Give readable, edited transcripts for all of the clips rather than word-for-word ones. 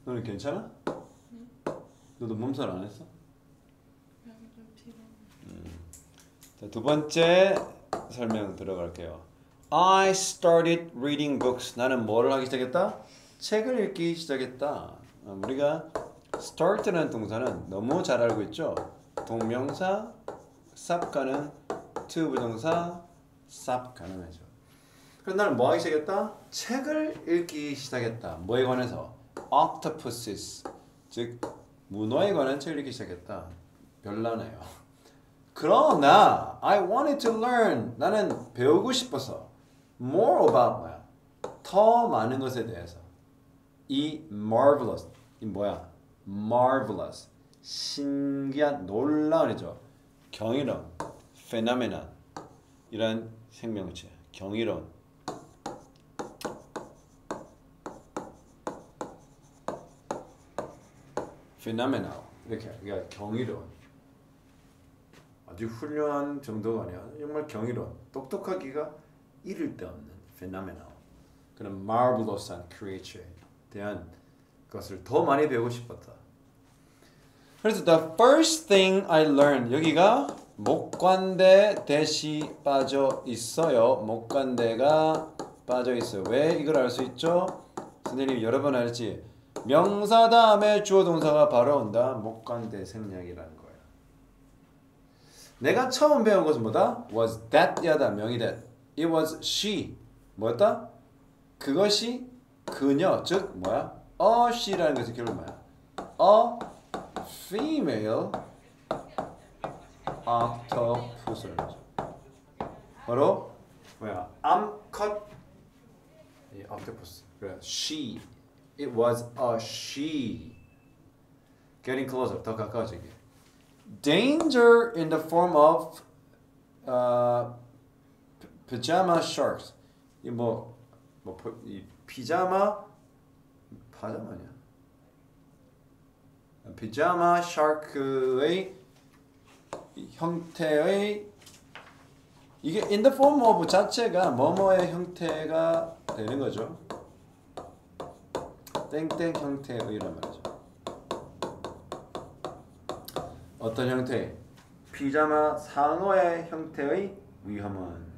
너는 괜찮아? 너도 몸살 안 했어? 자, 두 번째 설명 들어갈게요. I started reading books. 나는 뭐를 하기 시작했다? 책을 읽기 시작했다. 우리가 start라는 동사는 너무 잘 알고 있죠? 동명사, 쌉 가능, to 부정사, 쌉 가능하죠. 그래서 나는 뭐 하기 시작했다? 책을 읽기 시작했다. 뭐에 관해서? octopuses, 즉 문어에 관한 책을 읽기 시작했다. 별나네요. 그러나 I wanted to learn. 나는 배우고 싶어서 more about 뭐야? 더 많은 것에 대해서. 이 marvelous 이 뭐야? marvelous 신기한 놀라운이죠. 경이로운 phenomenon 이런 생명체 경이로운 phenomenal 이렇게 그러니까 경이로운 아주 훌륭한 정도가 아니야. 정말 경이로운 똑똑하기가 이를 데 없는 phenomenal 그런 marvelous한 creature에 대한 것을 더 많이 배우고 싶었다. 그래서 the first thing I learned 여기가 목관대 대시 빠져 있어요. 목관대가 빠져 있어요. 왜 이걸 알 수 있죠? 선생님이 여러 번 알지. 명사 다음에 주어 동사가 바로 온다. 목관대 생략이라는 거예요. 내가 처음 배운 것은 뭐다? was that이다. 명이 that. It was she. 뭐였다? 그것이 그녀. 즉 뭐야? a she라는 것의 결론 뭐야? a female octopus라는 거죠. 바로 뭐야? 암컷 이 octopus. 그래. she. It was a she. Getting closer. 더 가까워지게. Danger in the form of pajama sharks. 이 피자마 파자마냐? 피자마 샤크의 형태의 이게 in the form of 자체가 뭐뭐의 형태가 되는 거죠. 땡땡 형태의란 말이죠. 어떤 형태? 피자마 상어의 형태의 위험은.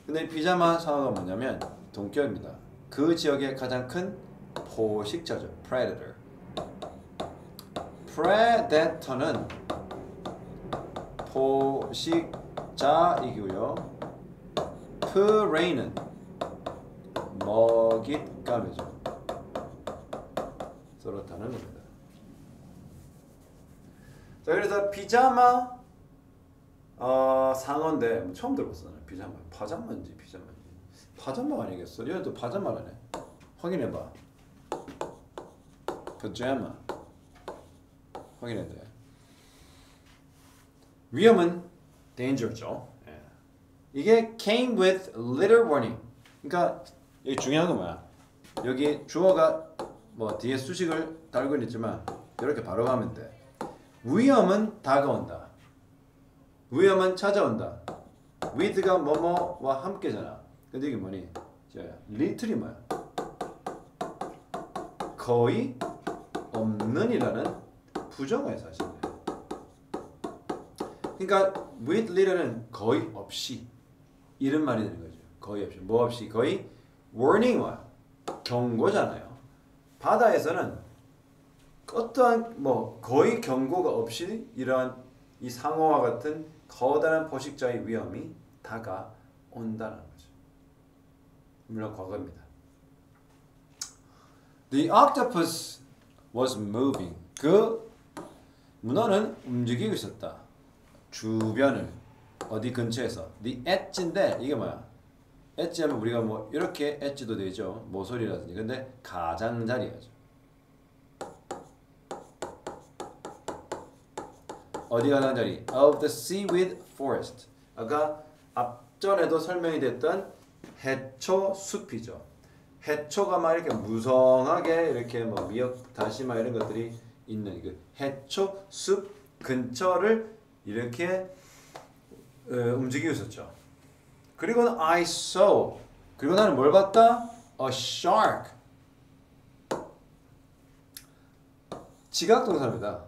근데 이 피자마 상어가 뭐냐면 동격입니다. 그 지역의 가장 큰 포식자죠. predator. predator는 포식자이고요. prey는 먹잇감이죠. 서로 다른 겁니다. 자, 그래서 피자마 상어인데 처음 들어봤어. 피자마. 파자마인지 피자마인지. 파자마가 아니겠어? 얘도 파자마라네. 확인해봐. 파자마. 확인해야 돼. 위험은 danger죠. 예. 이게 came with little warning. 그러니까 여기 중요한 건 뭐야? 여기 주어가 뭐 뒤에 수식을 달고 있지만 이렇게 바로 가면 돼. 위험은 다가온다. 위험은 찾아온다. with가 뭐뭐와 함께잖아. 근데 이게 뭐니? little이 뭐야? 거의 없는이라는 부정어의 사실이에요. 그러니까 with little은 거의 없이 이런 말이 되는 거죠. 거의 없이. 뭐 없이? 거의 warning 뭐야? 경고잖아요. 바다에서는 어떠한 뭐 거의 경고가 없이 이러한 이 상어와 같은 커다란 포식자의 위험이 다가온다는 거죠. 물론 과거입니다. The octopus was moving. 그 문어는 움직이고 있었다. 주변을 어디 근처에서. The edge인데 이게 뭐야? edge 하면 우리가 뭐 이렇게 edge도 되죠. 모서리라든지. 근데 가장자리야죠. 어디 가장자리? Of the seaweed forest. 아까 앞전에도 설명이 됐던 해초 숲이죠. 해초가 막 이렇게 무성하게 이렇게 뭐 미역, 다시마 이런 것들이 있는 그 해초 숲 근처를 이렇게 움직이고 있었죠. 그리고 I saw. 그리고 나는 뭘 봤다? A shark. 지각동사입니다.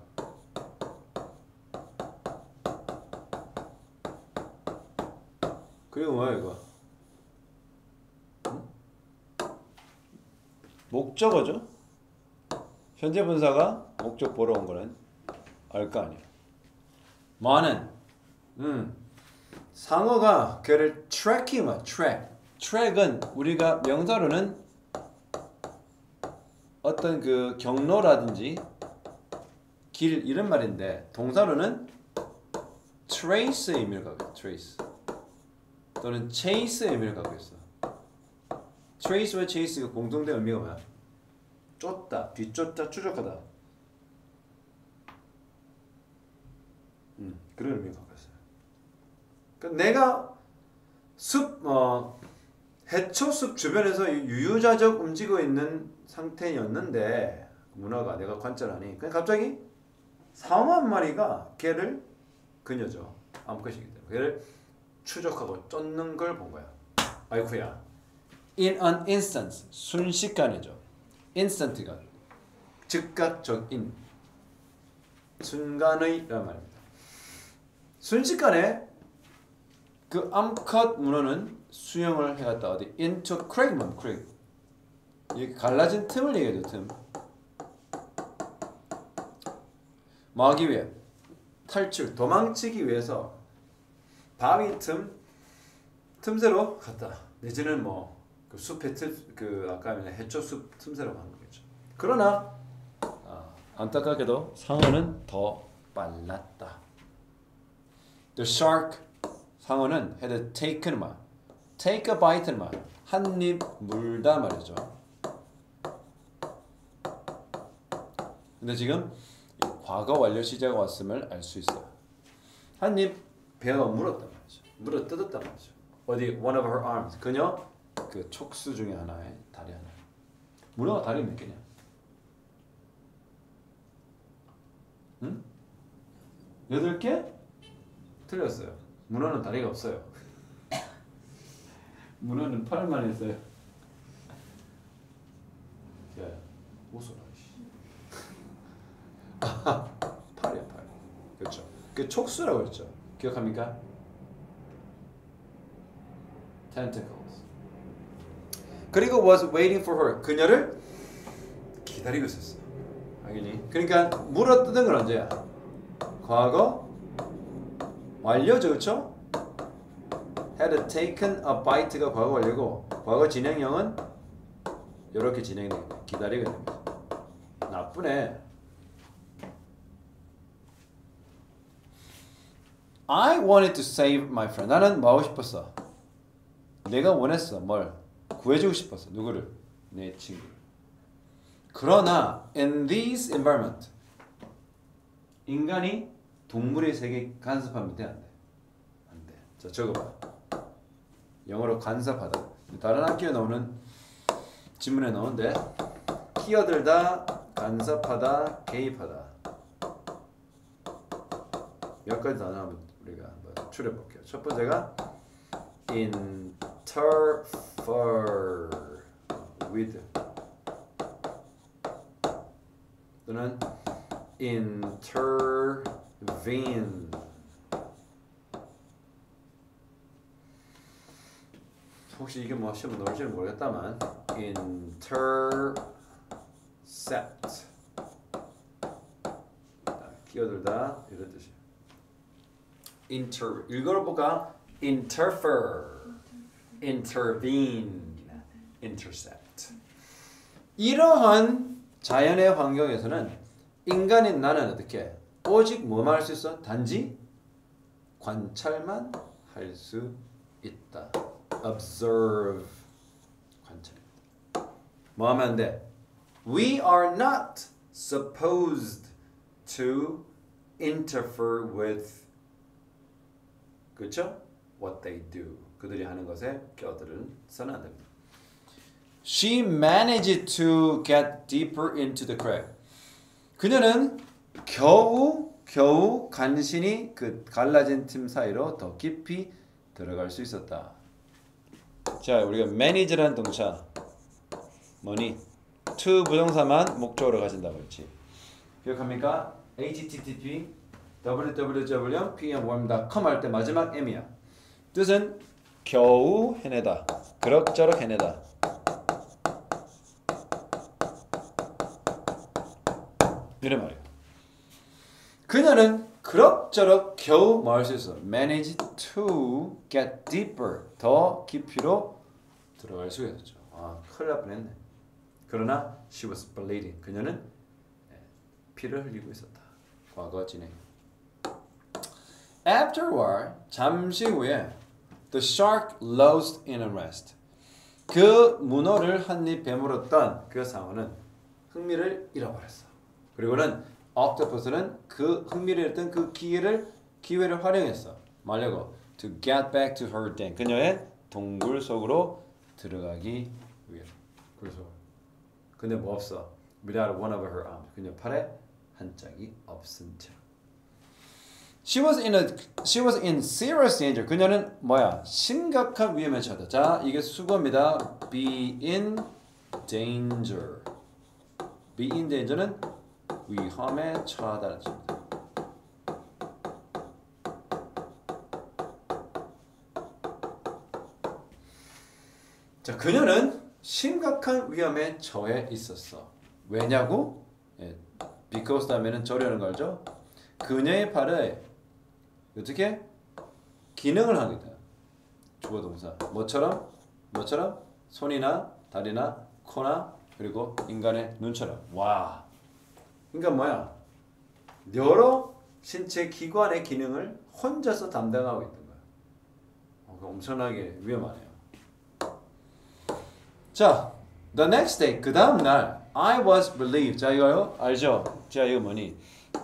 그리고 뭐야 이거? 목적어죠? 현재 분사가 목적 보러 온 거는 알 거 아니에요. 많은 상어가 걔를 트래킹 트랙은 우리가 명사로는 어떤 그 경로라든지 길 이런 말인데 동사로는 trace의 의미를 갖고 있어. trace 또는 chase의 의미를 갖고 있어. trace와 chase가 공통된 의미가 뭐야? 쫓다, 뒤쫓다, 추적하다. 그런 의미를 갖고 있어요. 그러니까 내가 해초숲 주변에서 유유자적 움직이고 있는 상태였는데 문어가 내가 관찰하니 그냥 갑자기 상어 한 마리가 걔를 그녀죠. 암컷이기 때문에 걔를 추적하고 쫓는 걸 본 거야. 아이쿠야. In an instant 순식간이죠. instant가 즉각적인 순간의란 말입니다. 순식간에 그 암컷 문어는 수영을 해갔다 어디 into creek. 이 갈라진 틈을 얘기해줘. 틈. 뭐 하기 위해? 탈출, 도망치기 위해서 바위 틈새로 갔다. 내지는 뭐 그 숲의 아까 해초숲 틈새로 간 거겠죠. 그러나 안타깝게도 상어는 더 빨랐다. The shark 상어는 had taken take a bite는 한 입 물다 말이죠. 근데 지금 과거 완료 시제가 왔음을 알 수 있어요. 한 입 배가 물었단 말이죠. 물어 뜯었단 말이죠. 어디 one of her arms 그녀 그 촉수 중에 하나의 다리 하나. 문어가 다리 몇 개냐? 응? 8개? 틀렸어요. 문어는 다리가 없어요. 문어는 팔만 있어요. 야, 웃어라. 팔이야, 팔. 그렇죠. 그 촉수라고 했죠. 기억합니까? Tentacles. 그리고 was waiting for her. 그녀를 기다리고 있었어. 당연히. 그러니까 물어 뜯은 건 언제야? 과거 완료죠, 그렇죠? had taken a bite가 과거 완료고 과거 진행형은 이렇게 진행됩니다. 기다리게 됩니다. 나쁘네. I wanted to save my friend. 나는 뭐 하고 싶었어? 내가 원했어. 뭘? 구해주고 싶었어. 누구를? 내 친구를. 그러나 in this environment 인간이 동물의 세계 간섭하면 돼? 안 돼? 안 돼. 자, 적어봐. 영어로 간섭하다. 다른 학교에 나오는 지문에 나오는데 끼어들다, 간섭하다, 개입하다. 몇 가지 단어 한번 우리가 한번 추려볼게요. 첫 번째가 interfere with 또는 intervene. 혹시 이게 뭐 시험에 나올지는 모르겠다만 intercept 끼어들다 이런 뜻이에요. 읽어볼까? interfere, intervene, intercept. 이러한 자연의 환경에서는 인간인 나는 어떻게? 오직 뭐만 할 수 있어? 단지 관찰만 할 수 있다. observe, 관찰. 뭐 하면 안 돼? We are not supposed to interfere with 그렇죠? What they do. 그들이 하는 것에 껴들어서는 안 됩니다. She managed to get deeper into the crack. 그녀는 겨우 간신히 그 갈라진 틈 사이로 더 깊이 들어갈 수 있었다. 자, 우리가 manage라는 동사 뭐니? to 부동사만 목적으로 가진다고 했지. 기억합니까? http www.pmworm.com 할 때 마지막 m이야. 뜻은 겨우 해내다. 그럭저럭 해내다. 이런 말이에요. 그녀는 그럭저럭 겨우 뭐 할 수 있어? Manage to get deeper. 더 깊이로 들어갈 수가 있었죠. 아, 큰일 날 뻔했네. 그러나 she was bleeding. 그녀는 피를 흘리고 있었다. 과거 진행. Afterward, 잠시 후에 the shark lost interest. 그 문어를 한 입 베물었던 그 상어는 흥미를 잃어버렸어. 그리고는 octopus는 그 흥미를 잃었던 그 기회를 활용했어. 말려고 to get back to her den. 그녀의 동굴 속으로 들어가기 위해. 그래서 근데 뭐 없어? Without one of her arms. 그녀 팔에 한 짝이 없은 채. She was in serious danger. 그녀는 뭐야? 심각한 위험에 처했다. 자, 이게 수거입니다. Be in danger. Be in danger는 위험에 처하다는 뜻입니다. 자, 그녀는 심각한 위험에 처해 있었어. 왜냐고? 예, because 다음에는 저려는 거 알죠? 그녀의 팔에 어떻게? 기능을 하게 돼. 주어 동사. 뭐처럼? 손이나 다리나 코나 그리고 인간의 눈처럼. 와. 그러니까 뭐야? 여러 신체 기관의 기능을 혼자서 담당하고 있는 거야. 엄청나게 위험하네요. 자, the next day, 그 다음 날, I was relieved. 자, 이거요? 알죠? 자, 이거 뭐니?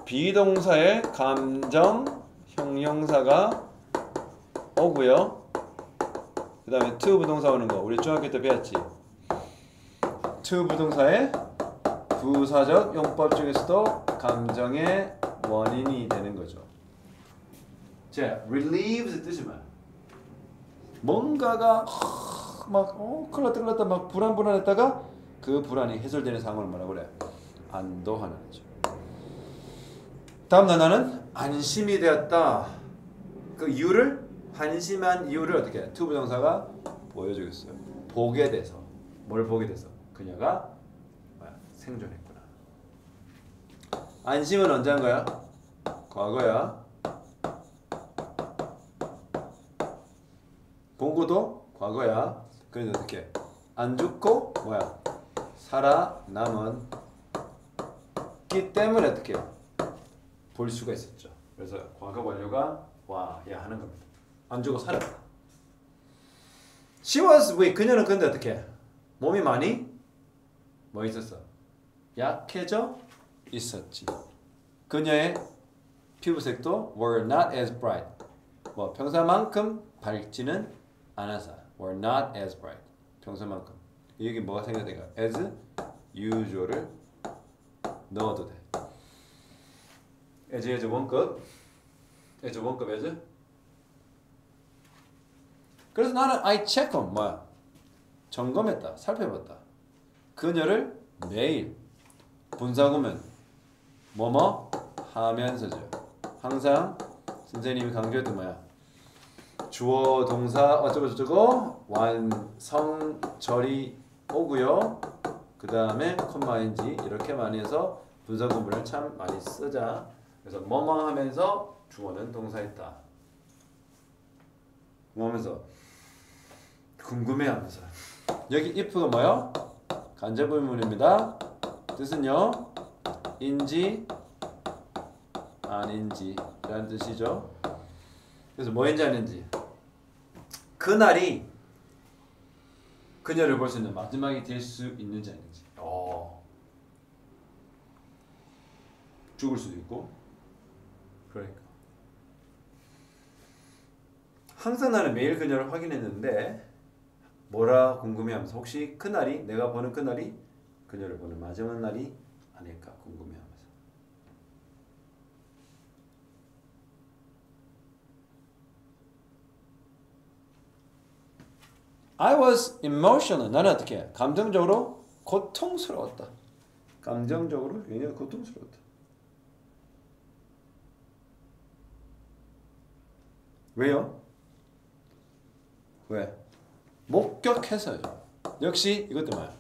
비동사의 감정 형용사가 오고요. 그 다음에 to 부동사 오는 거. 우리 중학교 때 배웠지? to 부동사의 부사적 용법 중에서도 감정의 원인이 되는 거죠. 자, relieve's 뜻이 뭐야? 뭔가가 막 큰일 났다 막 불안했다가 그 불안이 해소되는 상황을 뭐라 그래? 안도하는 거죠. 다음 나는 안심이 되었다. 그 이유를 한심한 이유를 어떻게 해? to 부동사가 보여주겠어요. 보게 돼서. 뭘 보게 돼서? 그녀가 생존했구나. 안심은 언제 한 거야? 과거야. 보고도 과거야. 그래서 어떻게? 안 죽고 뭐야? 살아남은 기 때문에 어떻게? 볼 수가 있었죠. 그래서 과거 완료가 와야 하는 겁니다. 안 죽고 살았다. She was weak. 그녀는 근데 어떻게? 몸이 많이 뭐 있었어? 약해져 있었지. 그녀의 피부색도 were not as bright. 뭐 평소만큼 밝지는 않아서 were not as bright. 평소만큼. 여기 뭐가 생각될까? as usual을 넣어도 돼. as 원급. as 원급 as. 그래서 나는 I check on 뭐야? 점검했다. 살펴봤다. 그녀를 매일 분사구문 뭐뭐 하면서죠. 항상 선생님이 강조했던 뭐야? 주어 동사 어쩌고저쩌고 완성절이 오고요. 그 다음에 콤마 ing 이렇게 많이 해서 분사구문을 참 많이 쓰자. 그래서 뭐뭐 하면서 주어는 동사했다. 뭐 하면서? 궁금해하면서. 여기 if가 뭐요? 간접의문입니다. 뜻은요? 인지 아닌지 라는 뜻이죠. 그래서 뭐인지 아닌지. 그날이 그녀를 볼 수 있는 마지막이 될 수 있는지 아닌지. 죽을 수도 있고. 그러니까 항상 나는 매일 그녀를 확인했는데 뭐라 궁금해하면서 혹시 그날이 내가 보는 그날이 그녀를 보는 마지막 날이 아닐까 궁금해하면서. I was emotional. 나는 어떻게 해? 감정적으로 고통스러웠다. 감정적으로 굉장히 고통스러웠다. 왜요? 왜? 목격해서요. 역시 이것도 뭐야?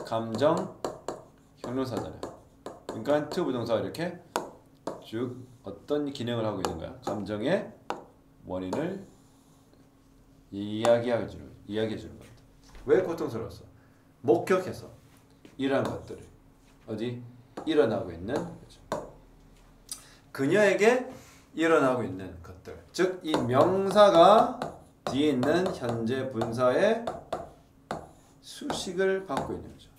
감정 형용사잖아요. 그러니까 to 부동사가 이렇게 쭉 어떤 기능을 하고 있는 거야? 감정의 원인을 이야기해 주는 거야. 왜 고통스러웠어? 목격해서 이러한 것들을 어디 일어나고 있는 거죠. 그녀에게 일어나고 있는 것들. 즉 이 명사가 뒤에 있는 현재 분사의 수식을 받고 있는 거죠.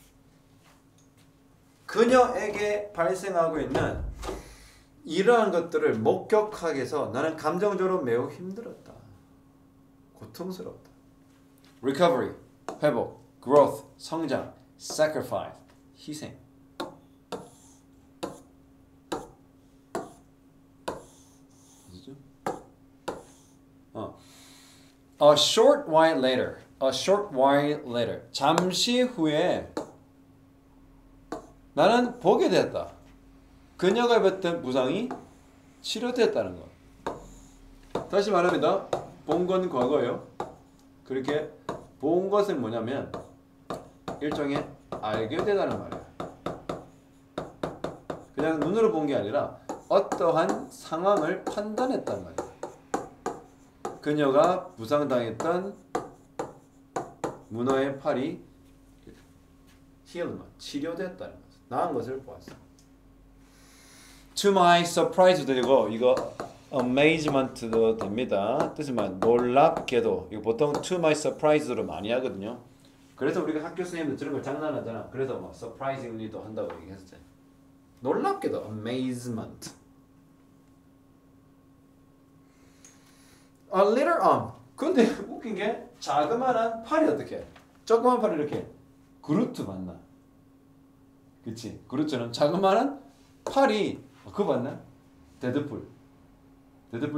그녀에게 발생하고 있는 이러한 것들을 목격하기 위해서 나는 감정적으로 매우 힘들었다. 고통스럽다. recovery, 회복, growth, 성장, sacrifice, 희생. A short while later. A short while later. 잠시 후에 나는 보게 되었다. 그녀가 입었던 부상이 치료되었다는 것. 다시 말합니다. 본 건 과거예요. 그렇게 본 것은 뭐냐면 일종의 알게 되다는 말이에요. 그냥 눈으로 본 게 아니라 어떠한 상황을 판단했단 말이에요. 그녀가 부상당했던 문어의 팔이 치료됐다는 것. 나은 것을 보았어. To my surprise도 되고 이거 amazement도 됩니다. 뜻은 뭐 놀랍게도. 이거 보통 to my surprise로 많이 하거든요. 그래서 우리가 학교 선생님들 저런 걸 장난하잖아. 그래서 뭐 surprisingly도 한다고 얘기했었잖아. 놀랍게도 amazement. A little 근데 웃긴 게 자그마한 팔이 어떻게? 조그만 팔이 이렇게 그루트 맞나? 그치? 그루트는 자그마한 팔이 그거 맞나? 데드풀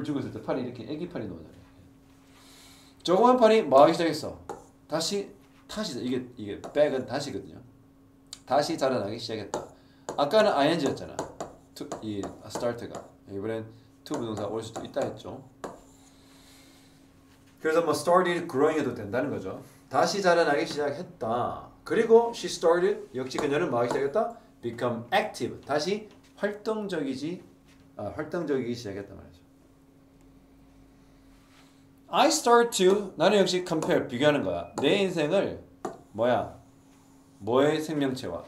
죽었을 때 팔이 이렇게 애기 팔이 나오잖아요. 조그만 팔이 뭐 하기 시작했어? 다시 이게 백은 다시거든요. 다시 자라나기 시작했다. 아까는 ing였잖아. 이 start가. 이번엔 to 부동사 올 수도 있다 했죠. 그래서 뭐 started growing 해도 된다는 거죠. 다시 자라나기 시작했다. 그리고 she started 역시 그녀는 뭐 하기 시작했다? become active. 다시 활동적이기 시작했단 말이죠. I start to 나는 역시 compare 비교하는 거야. 내 인생을 뭐의 생명체와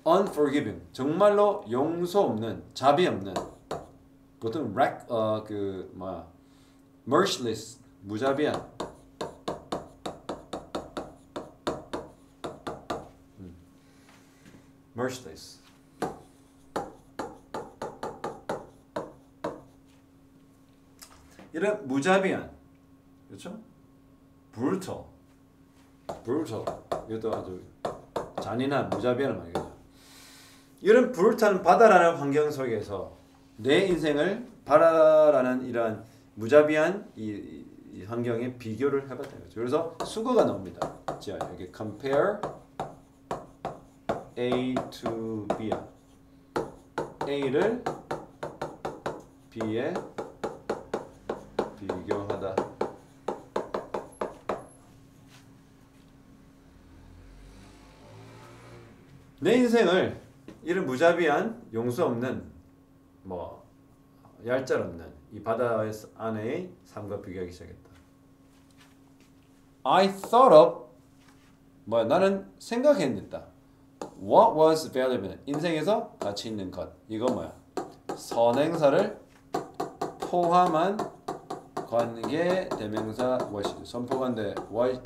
unforgiving 정말로 용서 없는 자비 없는 보통 merciless 무자비한 merciless 이런 무자비한 그렇죠? brutal 이것도 아주 잔인한 무자비한 말이죠. 이런 brutal한 바다라는 환경 속에서 내 인생을 바다라는 이러한 무자비한 이 환경에 비교를 해봤다는 거죠. 그래서 수거가 나옵니다. 자, 여기 compare A to B야. A를 B에 비교하다. 내 인생을 이런 무자비한 용서 없는 얄짤 없는 이 바다 안의 삶과 비교하기 시작했다. I thought of 나는 생각해냈다. What was valuable? 인생에서 가치 있는 것. 이거 뭐야? 선행사를 포함한 관계 대명사 what이죠. 선포관대 what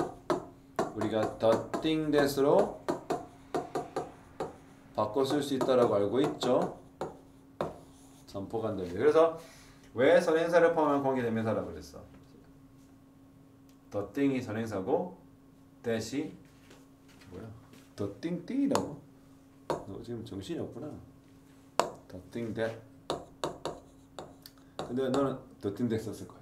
우리가 the thing that으로 바꿔 쓸 수 있다라고 알고 있죠. 선포관대. 그래서 왜 선행사를 포함한 관계 대명사라고 그랬어? the thing이 선행사고 that이 뭐야? the thing이라고? 너 지금 정신이 없구나. the thing that. 근데 너는 the thing that 썼을 거야.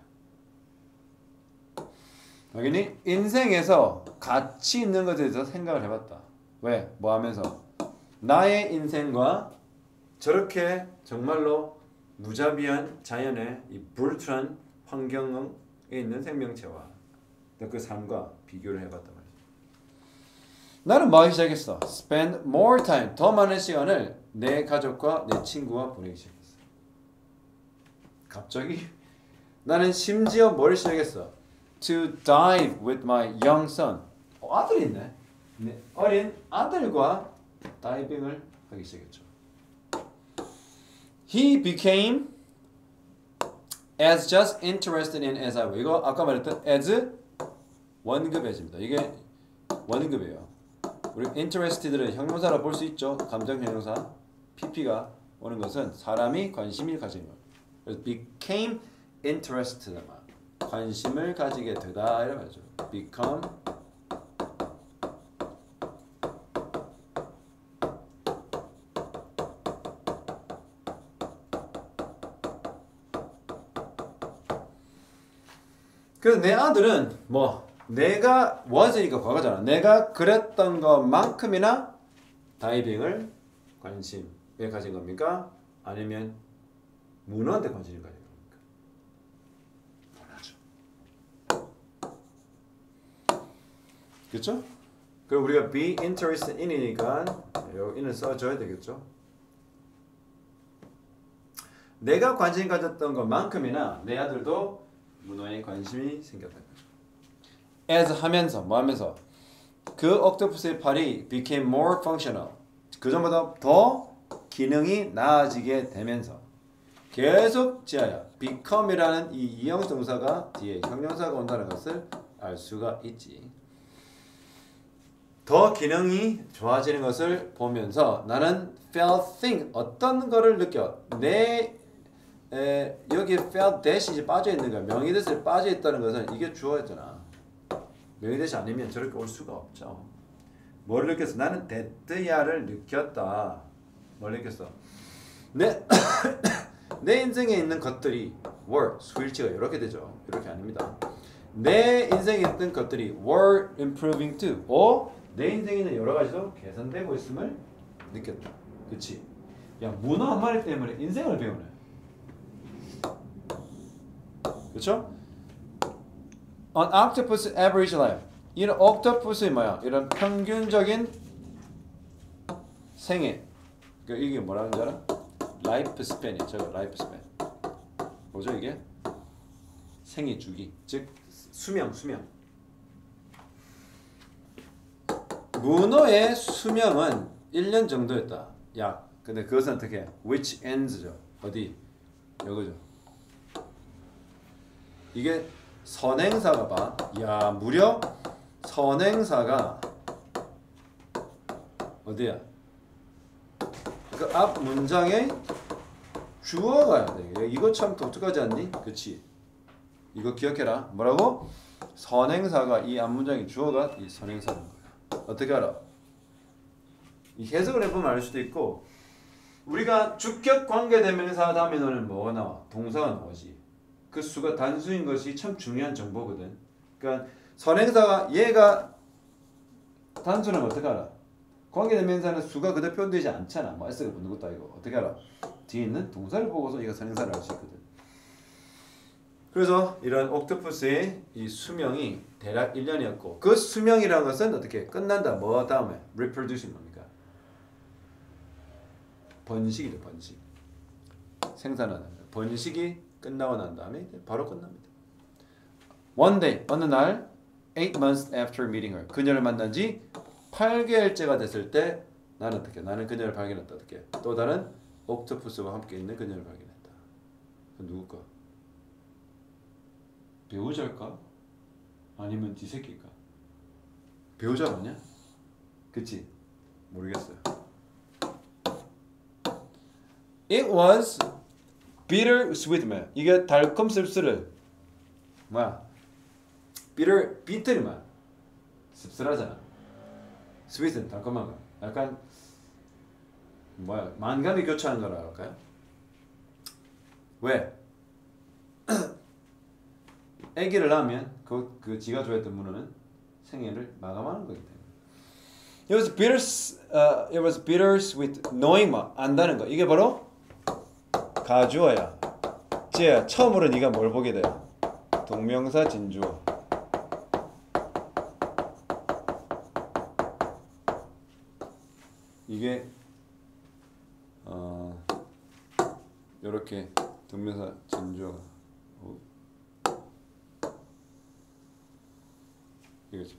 당연히 인생에서 가치 있는 것에 대해서 생각을 해봤다. 왜? 뭐 하면서? 나의 인생과 저렇게 정말로 무자비한 자연의 이 brutal한 환경에 있는 생명체와 그 삶과 비교를 해봤단 말이죠. 나는 뭐 하기 시작했어? Spend more time, 더 많은 시간을 내 가족과 내 친구와 보내기 시작했어. 갑자기 나는 심지어 뭘 시작했어? To dive with my young son. 아들이 있네. 네, 어린 아들과 다이빙을 하기 시작했죠. He became as just interested in as I was. 이거 아까 말했던 as 원급 as입니다. 이게 원급이에요. 우리 interested를 형용사로 볼 수 있죠. 감정 형용사. pp가 오는 것은 사람이 관심을 가지는 거예요. 그래서 became interested, 관심을 가지게 되다 이런 말이죠. become 그래서 내 아들은 뭐 내가 was니까 과거잖아. 내가 그랬던 것만큼이나 다이빙을 관심에 가진 겁니까? 아니면 문어한테 관심을 가진 겁니까? 원하죠. 그렇죠? 그럼 우리가 be interested in이니까 여기 in을 써줘야 되겠죠? 내가 관심 가졌던 것만큼이나 내 아들도 문어에 관심이 생겼다. as 하면서 뭐 하면서 그 옥토퍼스의 팔이 became more functional. 그 전보다 더 기능이 나아지게 되면서 계속 지어야 become이라는 이 이형 동사가 뒤에 형용사가 온다는 것을 알 수가 있지. 더 기능이 좋아지는 것을 보면서 나는 felt thing 어떤 거를 느껴 여기 felt that이 빠져 있는 거야. 명의 that이 빠져 있다는 것은 이게 주어였잖아. 명의 that이 아니면 저렇게 올 수가 없죠. 뭘 느꼈어? 나는 that야를 느꼈다. 뭘 느꼈어? 내 인생에 있는 것들이 were 수일치가 이렇게 되죠. 이렇게 아닙니다. 내 인생에 있던 것들이 were improving too. 내 인생에 있는 여러 가지도 개선되고 있음을 느꼈다. 그치? 야, 문어 한 마리 때문에 인생을 배우네. 그렇죠? An octopus average life. 이런 옥토퍼스의 뭐야? 이런 평균적인 생애. 그러니까 이게 뭐라는 줄 알아? 라이프 스팬이 저거 라이프 스팬. 뭐죠 이게? 생애 주기. 즉 수명. 문어의 수명은 1년 정도였다. 약. 근데 그것은 어떻게? Which ends죠. 어디? 이거죠. 이게 선행사가 봐. 야, 무려 선행사가 어디야? 그 앞 문장에 주어가야 돼. 이거 참 독특하지 않니? 그치? 이거 기억해라. 뭐라고? 선행사가 이 앞 문장의 주어가 이 선행사인 거야. 어떻게 알아? 이 해석을 해보면 알 수도 있고 우리가 주격 관계대명사 다음에 너는 뭐가 나와? 동사가 나오지. 그 수가 단수인 것이 참 중요한 정보거든. 그러니까 선행사가 얘가 단수라면 어떻게 알아? 관계대명사는 수가 그대로 표현되지 않잖아. 뭐 s가 붙는 것도 아니고 어떻게 알아? 뒤에 있는 동사를 보고서 얘가 선행사를 알 수 있거든. 그래서 이런 옥토퍼스의 이 수명이 대략 1년이었고 그 수명이라는 것은 어떻게 끝난다. 뭐 다음에? reproducing 뭡니까? 번식이죠. 번식. 생산하는 번식이 끝나고 난 다음에 바로 끝납니다. One day, 어느 날 8 months after meeting her. 그녀를 만난 지 8개월째가 됐을 때 나는 어떻게? 나는 그녀를 발견했다. 어떻게? 또 다른 옥토퍼스와 함께 있는 그녀를 발견했다. 누굴까? 배우자일까? 아니면 뒤새끼일까? 배우자 맞냐? 그치? 모르겠어요. It was bitter sweet man. 이게 달콤 씁쓸을 뭐야? bitter 만 씁쓸하잖아. sweet은 달콤한 거. 약간 뭐야? 만감이 교차하는 거라 할까요? 왜? 아기를 낳으면 그 지가 좋아했던 문어는 생애를 마감하는 거기 때문에. It was bitter sweet. knowing 뭐 안다는 거. 이게 바로 가주어야. 쟤야 처음으로 네가 뭘 보게 돼? 동명사 진주어. 이게 요렇게 동명사 진주어가 이거죠.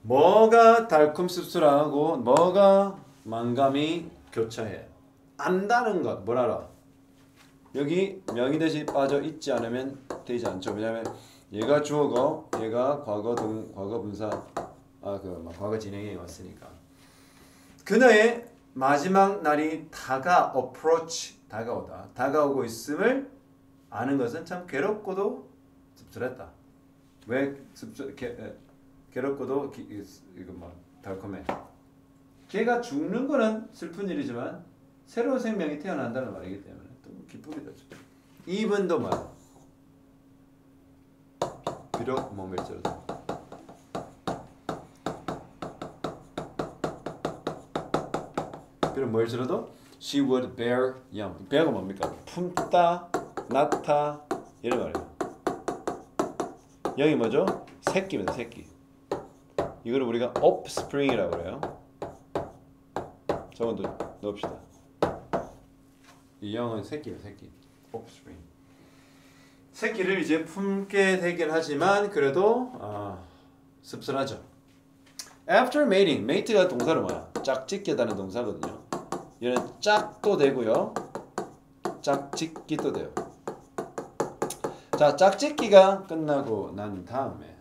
뭐가 달콤 씁쓸하고 뭐가 만감이 교차해. 안다는 것, 뭘 알아? 여기 명의 대시 빠져 있지 않으면 되지 않죠. 왜냐면 얘가 주어고 얘가 과거 분사 과거 진행해 왔으니까. 그녀의 마지막 날이 다가오고 있음을 아는 것은 참 괴롭고도 씁쓸했다. 왜 괴롭고도 이거 뭐 달콤해. 걔가 죽는 거는 슬픈 일이지만 새로운 생명이 태어난다는 말이기 때문에 또 기쁨이 되죠. 이분도 뭐야? 비록 머물지라도. 비록 멀지라도 she would bear young. bear가 뭡니까? 품다, 낳다 이런 말이에요. 여기 뭐죠? 새끼입니다. 새끼. 이거를 우리가 offspring이라고 그래요. 저건 넣읍시다. 이 영은 새끼예요. 새끼. offspring. 새끼를 이제 품게 되긴 하지만 그래도 씁쓸하죠. After mating, mate가 동사로 뭐야? 짝짓기다는 동사거든요. 얘는 짝도 되고요. 짝짓기도 돼요. 자, 짝짓기가 끝나고 난 다음에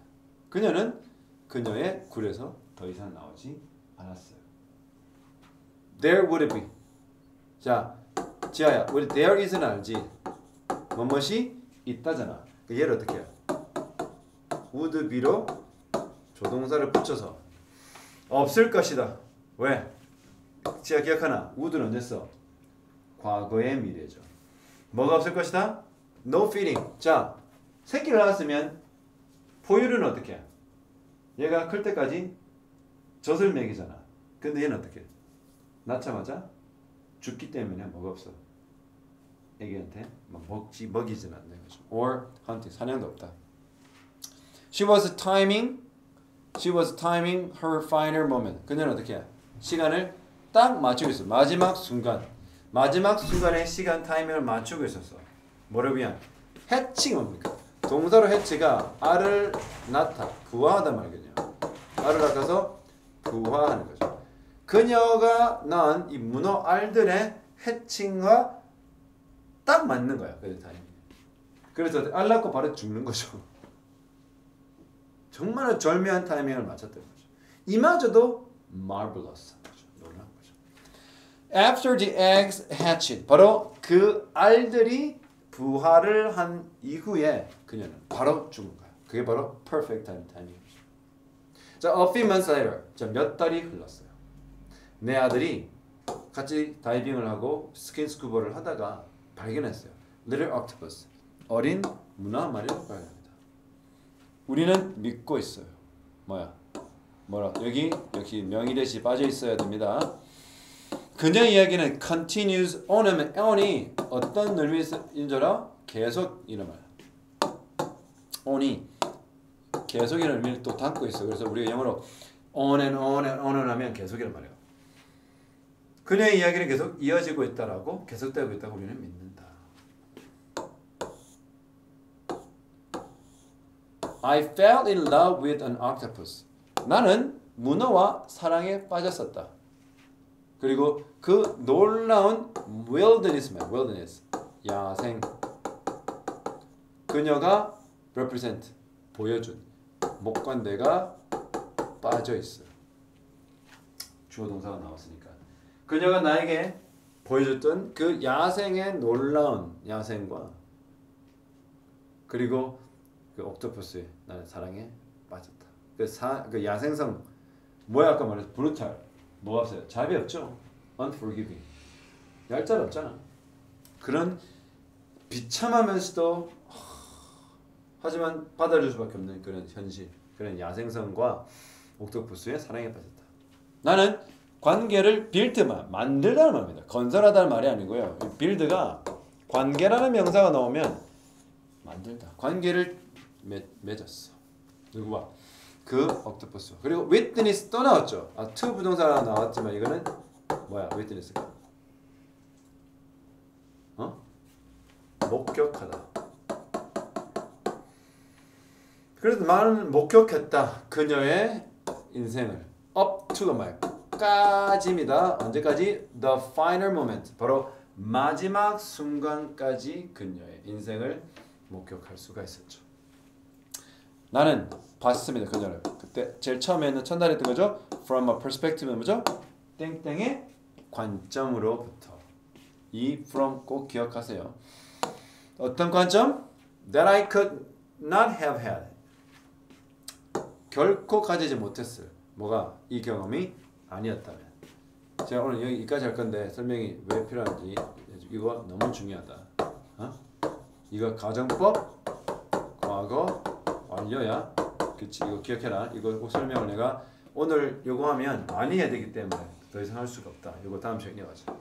그녀는 그녀의 굴에서 더 이상 나오지 않았어요. There would be. 자, 지아야, 우리 there is는 알지? 뭐뭇이 있다잖아. 얘를 어떻게 해요? would be로 조동사를 붙여서 없을 것이다. 왜? 지아 기억하나? would는 언제 써? 과거의 미래죠. 뭐가 없을 것이다? No feeding. 자, 새끼를 낳았으면 포유류는 어떻게 해? 얘가 클 때까지 젖을 먹이잖아. 근데 얘는 어떻게 해? 낳자마자 죽기 때문에 뭐가 없어. 애기한테 먹이진 않는 거죠. Or hunting. 사냥도 없다. She was timing her final moment. 그녀는 어떻게 해? 시간을 딱 맞추고 있어. 마지막 순간에 시간 타이밍을 맞추고 있었어. 뭐를 위한? 해칭 뭡니까? 동사로 해치가 알을 낳다, 부화하다 말이거든요. 알을 낳아서 부화하는 거죠. 그녀가 낳은 이 문어 알들의 해칭과 딱 맞는 거야. 그 타이밍. 그래서 알 낳고 바로 죽는 거죠. 정말 절묘한 타이밍을 맞췄던 거죠. 이마저도 marvelous. 놀라운 거죠. After the eggs hatched, 바로 그 알들이 부화를 한 이후에 그녀는 바로 죽은 거야. 그게 바로 perfect timing이죠. 자, a few months later, 자, 몇 달이 흘렀어요. 내 아들이 같이 다이빙을 하고 스킨스쿠버를 하다가 발견했어요. Little octopus, 어린 문어 마리를 발견합니다. 우리는 믿고 있어요. 뭐라? 여기 명의 대시 빠져 있어야 됩니다. 그녀의 이야기는 continues on이 어떤 의미인 줄 알아? 계속 이런 말. on이 계속이라는 의미를 또 담고 있어. 그래서 우리가 영어로 on and 하면 계속이란 말이에요. 그녀의 이야기는 계속 이어지고 있다라고 계속되고 있다고 우리는 믿는다. I fell in love with an octopus. 나는 문어와 사랑에 빠졌었다. 그리고 그 놀라운 wilderness, 야생. 그녀가 represent, 보여준 목관대가 빠져 있어요. 주어 동사가 나왔으니까. 그녀가 나에게 보여줬던 그 야생의 놀라운 야생과 그리고 그 옥토퍼스의 나는 사랑에 빠졌다. 그 야생성 뭐야 아까 말했어? brutal. 뭐가 없어요? 자비 없죠? unforgiving. 얄짤 없잖아. 그런 비참하면서도 하지만 받아줄 수밖에 없는 그런 현실, 그런 야생성과 옥토퍼스의 사랑에 빠졌다. 나는 관계를 만들다는 말입니다. 건설하다는 말이 아니고요. build가 관계라는 명사가 나오면 만들다. 관계를 맺었어. 누구와? 그 octopus와. 그리고 witness 또 나왔죠. to 부동사가 나왔지만 이거는 뭐야? witness가? 목격하다. 그래서 나는 목격했다. 그녀의 인생을 up to the mark까지입니다. 언제까지? The final moment. 바로 마지막 순간까지 그녀의 인생을 목격할 수가 있었죠. 나는 봤습니다. 그녀를. 그때 제일 처음에는 첫날에 했던 거죠. From a perspective는 뭐죠? 땡땡의 관점으로부터. 이 from 꼭 기억하세요. 어떤 관점? That I could not have had. 결코 가지지 못했을. 뭐가? 이 경험이 아니었다면. 제가 오늘 여기까지 할 건데 설명이 왜 필요한지 이거 너무 중요하다. 이거 가정법, 과거, 완료야. 그치? 이거 기억해라. 이거 꼭 설명을 내가 오늘 요거 하면 많이 해야 되기 때문에 더 이상 할 수가 없다. 이거 다음 시간에 이어가자.